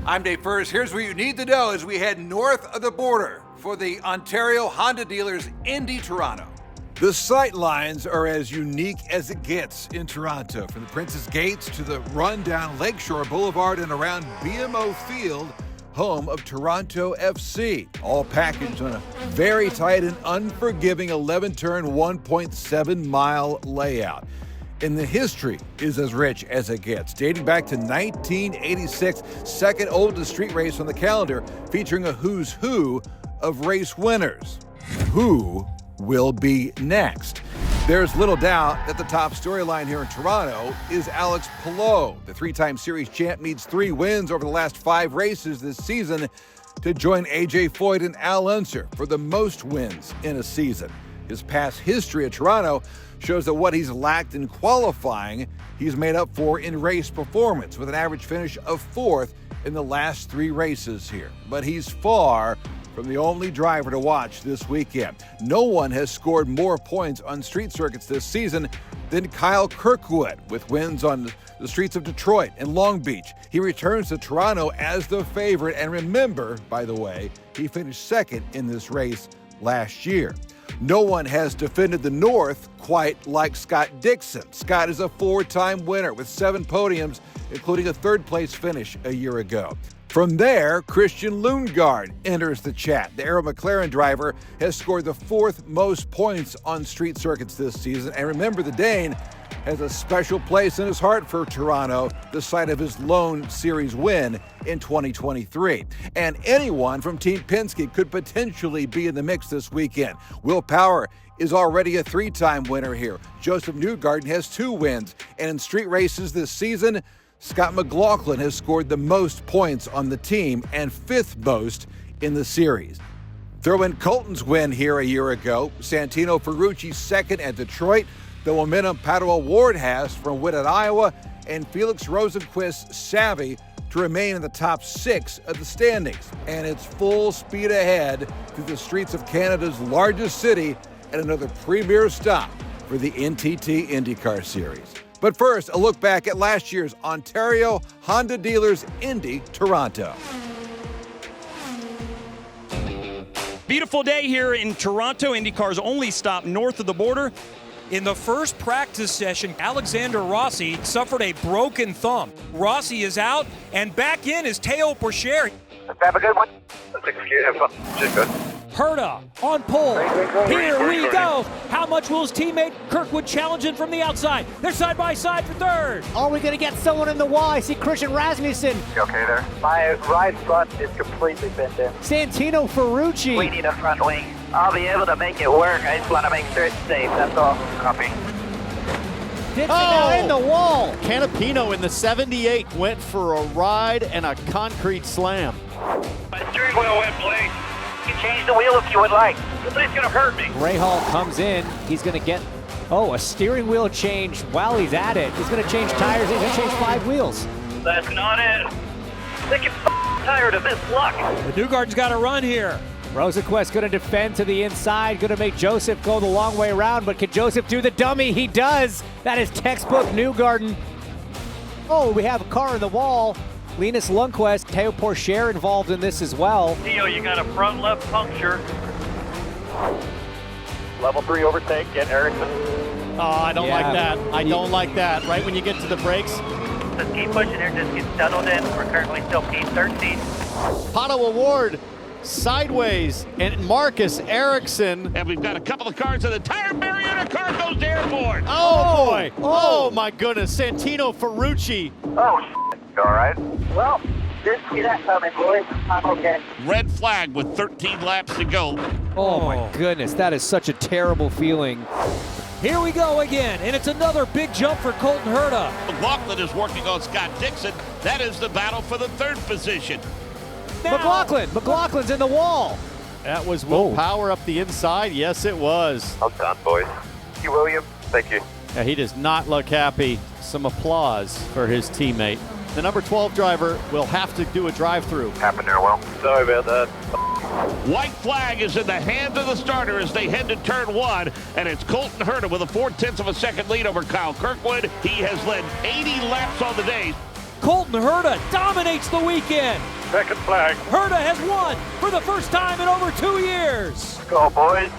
I'm Dave Furs. Here's what you need to know as we head north of the border for the Ontario Honda dealers Indy Toronto. The sight lines are as unique as it gets in Toronto, from the Prince's Gates to the rundown Lakeshore Boulevard and around BMO Field, home of Toronto FC, all packaged on a very tight and unforgiving 11-turn, 1.7-mile layout. And the history is as rich as it gets, dating back to 1986, second oldest street race on the calendar, featuring a who's who of race winners. Who will be next? There's little doubt that the top storyline here in Toronto is Alex Palou. The three-time series champ needs 3 wins over the last 5 races this season to join AJ Foyt and Al Unser for the most wins in a season. His past history at Toronto shows that what he's lacked in qualifying, he's made up for in race performance, with an average finish of 4th in the last 3 races here. But he's far from the only driver to watch this weekend. No one has scored more points on street circuits this season than Kyle Kirkwood, with wins on the streets of Detroit and Long Beach. He returns to Toronto as the favorite, and remember, by the way, he finished second in this race last year. No one has defended the North quite like Scott Dixon. Scott is a 4-time winner with 7 podiums, including a 3rd-place finish a year ago. From there, Christian Lundgaard enters the chat. The Arrow McLaren driver has scored the 4th most points on street circuits this season. And remember, the Dane has a special place in his heart for Toronto, the site of his lone series win in 2023. And anyone from Team Penske could potentially be in the mix this weekend. Will Power is already a 3-time winner here. Josef Newgarden has 2 wins. And in street races this season, Scott McLaughlin has scored the most points on the team and 5th most in the series. Throw in Colton's win here a year ago, Santino Ferrucci's 2nd at Detroit, the momentum Pato O'Ward has from win at Iowa, and Felix Rosenqvist's savvy to remain in the top 6 of the standings. And it's full speed ahead through the streets of Canada's largest city and another premier stop for the NTT INDYCAR Series. But first, a look back at last year's Ontario Honda Dealers Indy Toronto. Beautiful day here in Toronto. IndyCar's only stop north of the border. In the first practice session, Alexander Rossi suffered a broken thumb. Rossi is out, and back in is Teo Pourchaire. Let's have a good one. Let's execute. Have fun. Just good. Herta on pole. Here we go. How much will his teammate Kirkwood challenge him from the outside? They're side by side for 3rd. Are we going to get someone in the wall? I see Christian Rasmussen. You okay there? My right front is completely bent in. Santino Ferrucci. We need a front wing. I'll be able to make it work. I just want to make sure it's safe. That's all. Copy. Dixon in the wall. Canapino in the 78 went for a ride and a concrete slam. My steering wheel went blank. You can change the wheel if you would like. Nobody's going to hurt me. Rahal comes in. He's going to get, a steering wheel change while he's at it. He's going to change tires. He's going to change 5 wheels. That's not it. They get tired of this luck. The Newgarden's got to run here. Rosenqvist going to defend to the inside. Going to make Josef go the long way around. But can Josef do the dummy? He does. That is textbook Newgarden. Oh, we have a car in the wall. Linus Lundqvist, Teo Pourchaire involved in this as well. Theo, you got a front left puncture. Level 3 overtake, get Erickson. Oh, I don't like that. I don't like that. Right when you get to the brakes. Just keep pushing here, just get settled in. We're currently still P13. Pato O'Ward sideways, and Marcus Erickson. And we've got a couple of cars in the tire barrier, and a car goes airborne. Oh boy! Oh my goodness! Santino Ferrucci. Oh, you all right? Well, didn't see that coming, boys. I'm okay. Red flag with 13 laps to go. Oh my goodness, that is such a terrible feeling. Here we go again, and it's another big jump for Colton Herta. McLaughlin is working on Scott Dixon. That is the battle for the 3rd position. McLaughlin's in the wall. That was Will Power up the inside. Yes, it was. Well done, boys. Thank you, William. Thank you. Yeah, he does not look happy. Some applause for his teammate. The number 12 driver will have to do a drive-through. Happened there, Will. Sorry about that. White flag is in the hands of the starter as they head to turn 1, and it's Colton Herta with a 0.4 of a second lead over Kyle Kirkwood. He has led 80 laps on the day. Colton Herta dominates the weekend. Second flag. Herta has won for the first time in over 2 years. Go, boys.